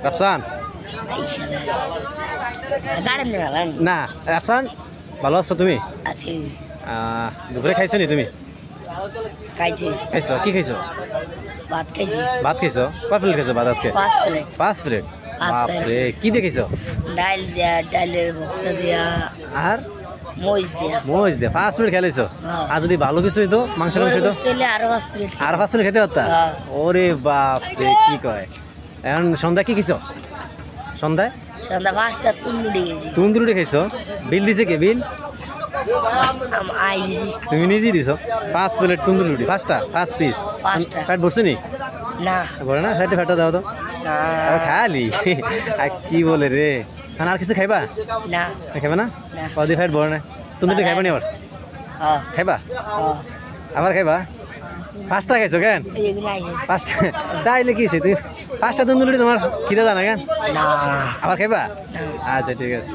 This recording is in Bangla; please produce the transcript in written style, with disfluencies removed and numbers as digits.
রাফসান না রাফসান ভালো আছো তুমি? দুপুরে খাইছো নি তুমি? খাইছো কি খাইছো? ভাত খাইছো? কয় প্লেট খাইছো ভাত আজকে? 5 প্লেট। বাপরে কি দেখিছো? ডালের ভর্তা দিয়া আর মরিচ দিয়া 5 প্লেট খেলাইছো। আর যদি ভালো কিছু হইতো মাংস হইতো আর 5 প্লেট খেতে পারতা? ওরে বাপ রে কি কয়। এখন সন্ধ্যা কি খাইছো? সন্ধ্যা 5টা তুন্দুরি খাইছো। বিল দিছে কে বিল? তুমি নিজেই দিছো 5 প্লেট তন্দুরি রুটি 5 পিস। ফ্যাট ভরছে নি? না বলে না সাইডে ফ্যাটটা দাও তো খালি আর কি বলে রে। আর কিছু খাইবা না? খাইবা না? কদি ফ্যাট বড় না তন্দুরি খাইবা নি? আবার খাইবা? আবার খাইবা? 5টা খাইছো কেন? 5টা তাইলে কি তুমি 5টা তন্দুরি তোমার খিদে জানা কেন? আবার খাইবা? আচ্ছা ঠিক আছে।